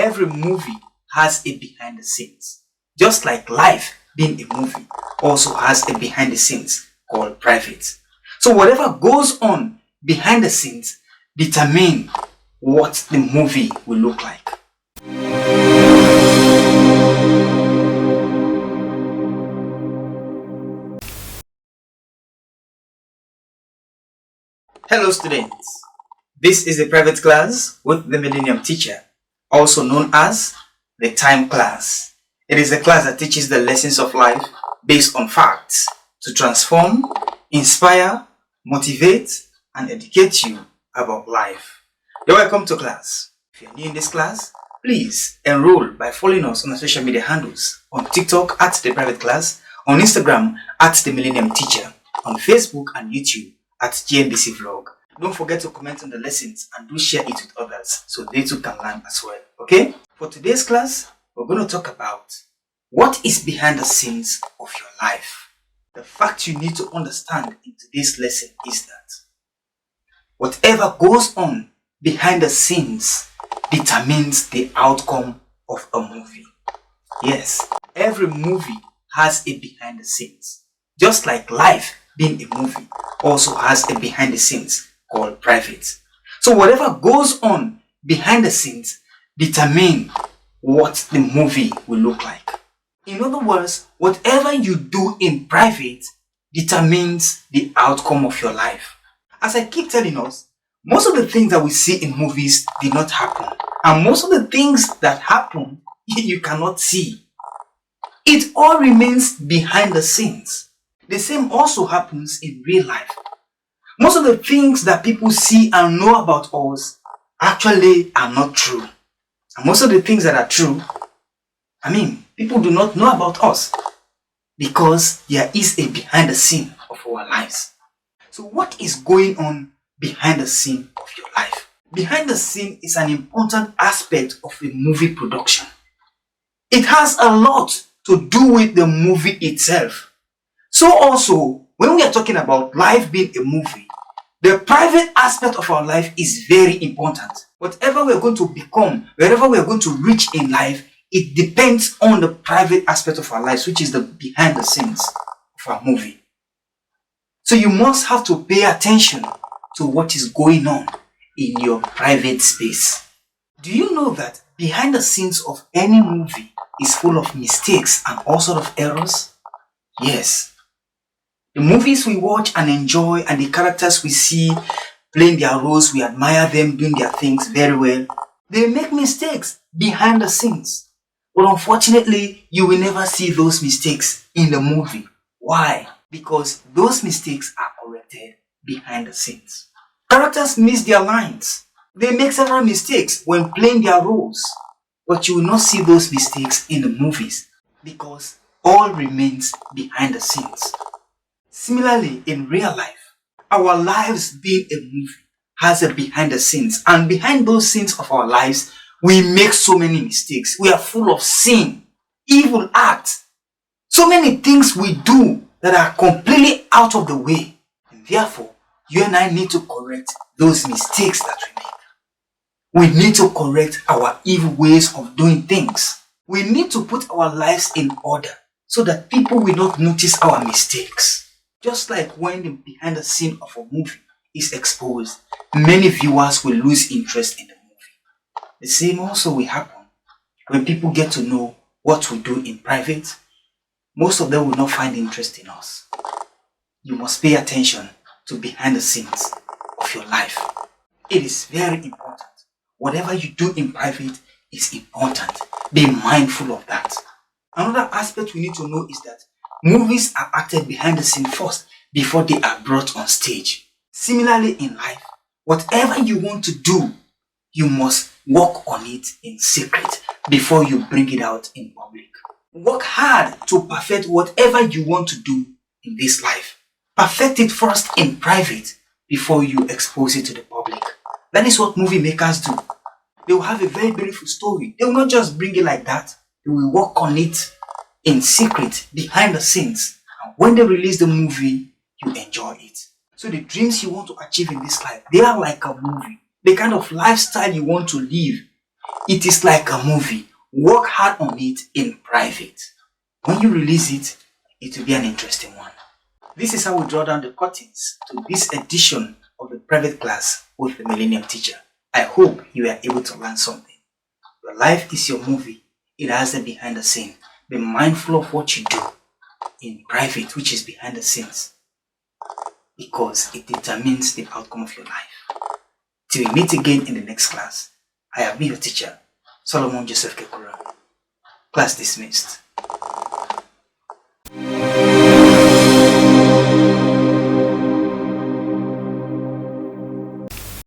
every movie has a behind the scenes. Just like life being a movie also has a behind the scenes called private. So whatever goes on behind the scenes determine what the movie will look like. Hello students, this is a private class with the Millennium Teacher, also known as the Time Class. It is a class that teaches the lessons of life based on facts to transform, inspire, motivate, and educate you about life. You're welcome to class. If you're new in this class, please enroll by following us on our social media handles on TikTok at the private class, on Instagram at the Millennium Teacher, on Facebook and YouTube at GNBC Vlog. Don't forget to comment on the lessons and do share it with others so they too can learn as well. Okay? For today's class, we're going to talk about what is behind the scenes of your life. The fact you need to understand in today's lesson is that whatever goes on behind the scenes determines the outcome of a movie. Yes, every movie has a behind the scenes. Just like life being a movie also has a behind the scenes called private. So whatever goes on behind the scenes determine what the movie will look like. In other words, whatever you do in private determines the outcome of your life. As I keep telling us, most of the things that we see in movies did not happen. And most of the things that happen, you cannot see. It all remains behind the scenes. The same also happens in real life. Most of the things that people see and know about us actually are not true. And most of the things that are true, people do not know about us because there is a behind the scene of our lives. So what is going on behind the scene of your life? Behind the scene is an important aspect of a movie production. It has a lot to do with the movie itself. So also, when we are talking about life being a movie, the private aspect of our life is very important. Whatever we are going to become, wherever we are going to reach in life, it depends on the private aspect of our lives, which is the behind the scenes of our movie. So you must have to pay attention to what is going on in your private space. Do you know that behind the scenes of any movie is full of mistakes and all sort of errors? Yes. The movies we watch and enjoy and the characters we see playing their roles, we admire them doing their things very well. They make mistakes behind the scenes. But unfortunately, you will never see those mistakes in the movie. Why? Because those mistakes are corrected behind the scenes. Characters miss their lines. They make several mistakes when playing their roles. But you will not see those mistakes in the movies because all remains behind the scenes. Similarly, in real life, our lives being a movie has a behind the scenes. And behind those scenes of our lives, we make so many mistakes. We are full of sin, evil acts. So many things we do that are completely out of the way. And therefore, you and I need to correct those mistakes that we make. We need to correct our evil ways of doing things. We need to put our lives in order so that people will not notice our mistakes. Just like when the behind the scene of a movie is exposed, many viewers will lose interest in the movie. The same also will happen when people get to know what we do in private. Most of them will not find interest in us. You must pay attention to behind the scenes of your life. It is very important. Whatever you do in private is important. Be mindful of that. Another aspect we need to know is that movies are acted behind the scene first before they are brought on stage. Similarly in life, whatever you want to do, you must work on it in secret before you bring it out in public. Work hard to perfect whatever you want to do in this life. Perfect it first in private before you expose it to the public. That is what movie makers do. They will have a very beautiful story. They will not just bring it like that. They will work on it in secret, behind the scenes. And when they release the movie, you enjoy it. So the dreams you want to achieve in this life, they are like a movie. The kind of lifestyle you want to live, It is like a movie. Work hard on it in private. When you release it, it will be an interesting one. This is how we draw down the curtains to this edition of the private class with the Millennium Teacher. I hope you are able to learn something. Your life is your movie. It has a behind the scene. Be mindful of what you do in private, which is behind the scenes, because it determines the outcome of your life. Till we meet again in the next class, I have been your teacher, Solomon Joseph Kekura. Class dismissed.